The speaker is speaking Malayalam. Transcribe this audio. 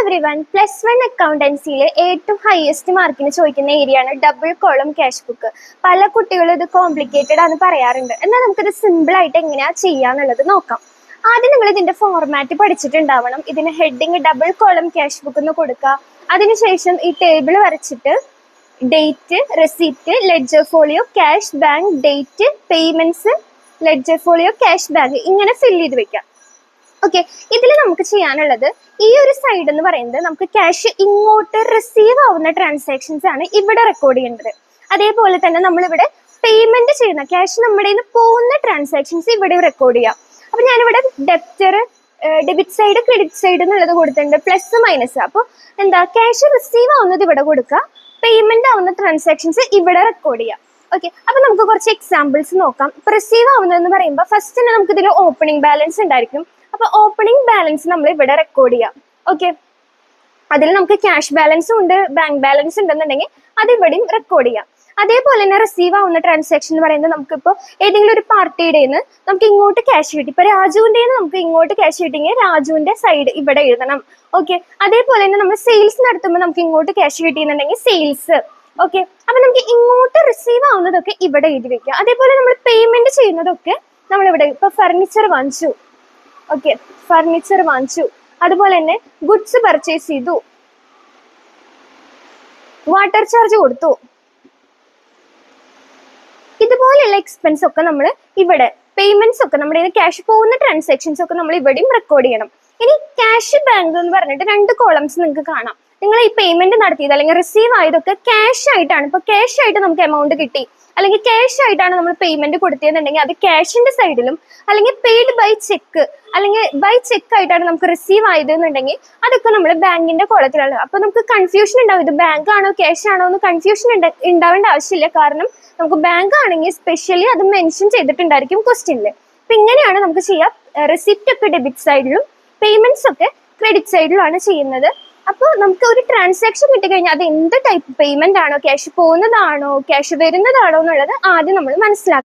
എവ്രിവൺ, +1 അക്കൗണ്ടൻസിയിലെ ഏറ്റവും ഹയസ്റ്റ് മാർക്കിന് ചോദിക്കുന്ന ഏരിയയാണ് ഡബിൾ കോളം ക്യാഷ് ബുക്ക്. പല കുട്ടികളും ഇത് കോംപ്ലിക്കേറ്റഡ് ആണെന്ന് പറയാറുണ്ട്. എന്നാൽ നമുക്കിത് സിമ്പിൾ ആയിട്ട് എങ്ങനെയാ ചെയ്യാന്നുള്ളത് നോക്കാം. ആദ്യം നിങ്ങൾ ഇതിന്റെ ഫോർമാറ്റ് പഠിച്ചിട്ടുണ്ടാവണം. ഇതിന് heading double column cash book എന്ന് കൊടുക്കുക. അതിനുശേഷം ഈ ടേബിൾ വരച്ചിട്ട് date, receipt, ledger folio, cash bank, date, payments, ledger folio, cash bank ഇങ്ങനെ ഫില്ല് ചെയ്ത് വെക്കാം. ഓക്കെ, ഇതിൽ നമുക്ക് ചെയ്യാനുള്ളത് ഈ ഒരു സൈഡ് എന്ന് പറയുന്നത് നമുക്ക് ക്യാഷ് ഇങ്ങോട്ട് റിസീവ് ആവുന്ന ട്രാൻസാക്ഷൻസ് ആണ് ഇവിടെ റെക്കോർഡ് ചെയ്യേണ്ടത്. അതേപോലെ തന്നെ നമ്മളിവിടെ പേയ്മെന്റ് ചെയ്യുന്ന ക്യാഷ് നമ്മുടെ നിന്ന് പോകുന്ന ട്രാൻസാക്ഷൻസ് ഇവിടെ റെക്കോർഡ് ചെയ്യാം. അപ്പൊ ഞാനിവിടെ ഡെബിറ്റ് സൈഡ്, ക്രെഡിറ്റ് സൈഡ് എന്നുള്ളത് കൊടുത്തിട്ടുണ്ട്, പ്ലസ് മൈനസ്. അപ്പോൾ എന്താ, ക്യാഷ് റിസീവ് ആവുന്നത് ഇവിടെ കൊടുക്കുക, പേയ്മെന്റ് ആവുന്ന ട്രാൻസാക്ഷൻസ് ഇവിടെ റെക്കോർഡ് ചെയ്യാം. ഓക്കെ, അപ്പൊ നമുക്ക് കുറച്ച് എക്സാമ്പിൾസ് നോക്കാം. ഇപ്പൊ റിസീവ് ആവുന്നതെന്ന് പറയുമ്പോൾ ഫസ്റ്റ് തന്നെ നമുക്ക് ഇതിൽ ഓപ്പണിംഗ് ബാലൻസ് ഉണ്ടായിരിക്കും. അപ്പൊ ഓപ്പണിംഗ് ബാലൻസ് നമ്മൾ ഇവിടെ റെക്കോർഡ് ചെയ്യാം. ഓക്കെ, അതിൽ നമുക്ക് ക്യാഷ് ബാലൻസും ഉണ്ട്, ബാങ്ക് ബാലൻസ് ഉണ്ടെന്നുണ്ടെങ്കിൽ അത് ഇവിടെയും റെക്കോർഡ് ചെയ്യാം. അതേപോലെ തന്നെ റിസീവ് ആവുന്ന ട്രാൻസാക്ഷൻ എന്ന് പറയുന്നത് നമുക്കിപ്പോൾ ഏതെങ്കിലും ഒരു പാർട്ടിയുടെ നിന്ന് നമുക്ക് ഇങ്ങോട്ട് ക്യാഷ് കിട്ടി. ഇപ്പൊ രാജുവിന്റെ നമുക്ക് ഇങ്ങോട്ട് ക്യാഷ് കിട്ടിയെങ്കിൽ രാജുവിന്റെ സൈഡ് ഇവിടെ എഴുതണം. ഓക്കെ, അതേപോലെ തന്നെ നമ്മൾ സെയിൽസ് നടത്തുമ്പോൾ നമുക്ക് ഇങ്ങോട്ട് ക്യാഷ് കിട്ടിയെന്നുണ്ടെങ്കിൽ സെയിൽസ്. ഓക്കെ, അപ്പൊ നമുക്ക് ഇങ്ങോട്ട് റിസീവ് ആവുന്നതൊക്കെ ഇവിടെ എഴുതി വെക്കുക. അതേപോലെ നമ്മൾ പേയ്മെന്റ് ചെയ്യുന്നതൊക്കെ നമ്മളിവിടെ ഇപ്പൊ ഫർണിച്ചർ വാങ്ങിച്ചു. ഓക്കെ, ഫർണിച്ചർ വാങ്ങിച്ചു. അതുപോലെ തന്നെ ഗുഡ്സ് പർച്ചേസ് ചെയ്തു, വാട്ടർ ചാർജ് കൊടുത്തു. ഇതുപോലെയുള്ള എക്സ്പെൻസ് ഒക്കെ നമ്മൾ ഇവിടെ, പേയ്മെന്റ്സ് ഒക്കെ നമ്മുടെ ക്യാഷ് പോകുന്ന ട്രാൻസാക്ഷൻസ് ഒക്കെ നമ്മൾ ഇവിടെയും റെക്കോർഡ് ചെയ്യണം. ഇനി ക്യാഷ് ബാങ്ക് എന്ന് പറഞ്ഞിട്ട് 2 കോളംസ് നിങ്ങൾക്ക് കാണാം. നിങ്ങൾ ഈ പേയ്മെന്റ് നടത്തിയത് അല്ലെങ്കിൽ റിസീവ് ആയതൊക്കെ ക്യാഷ് ആയിട്ടാണ്. ഇപ്പൊ ക്യാഷ് ആയിട്ട് നമുക്ക് എമൗണ്ട് കിട്ടി, അല്ലെങ്കിൽ ക്യാഷ് ആയിട്ടാണ് നമ്മൾ പേയ്മെന്റ് കൊടുത്തതെന്നുണ്ടെങ്കിൽ അത് ക്യാഷിന്റെ സൈഡിലും, അല്ലെങ്കിൽ പെയ്ഡ് ബൈ ചെക്ക്, അല്ലെങ്കിൽ ബൈ ചെക്ക് ആയിട്ടാണ് നമുക്ക് റിസീവ് ആയതെന്നുണ്ടെങ്കിൽ അതൊക്കെ നമ്മൾ ബാങ്കിന്റെ കോളത്തിലാണ്. അപ്പൊ നമുക്ക് കൺഫ്യൂഷൻ ഉണ്ടാവും, ഇത് ബാങ്ക് ആണോ ക്യാഷ് ആണോ എന്ന് കൺഫ്യൂഷൻ ഉണ്ടാവേണ്ട ആവശ്യമില്ല. കാരണം നമുക്ക് ബാങ്ക് ആണെങ്കിൽ സ്പെഷ്യലി അത് മെൻഷൻ ചെയ്തിട്ടുണ്ടായിരിക്കും ക്വസ്റ്റ്യനിൽ. അപ്പൊ ഇങ്ങനെയാണ് നമുക്ക് ചെയ്യാം. റെസിപ്റ്റ് ഒക്കെ ഡെബിറ്റ് സൈഡിലും പേയ്മെന്റ്സ് ഒക്കെ ക്രെഡിറ്റ് സൈഡിലുമാണ് ചെയ്യുന്നത്. അപ്പോൾ നമുക്ക് ഒരു ട്രാൻസാക്ഷൻ കിട്ടിക്കഴിഞ്ഞാൽ അത് എന്ത് ടൈപ്പ് പേയ്മെന്റ് ആണോ, ക്യാഷ് പോകുന്നതാണോ, ക്യാഷ് വരുന്നതാണോ എന്നുള്ളത് ആദ്യം നമ്മൾ മനസ്സിലാക്കണം.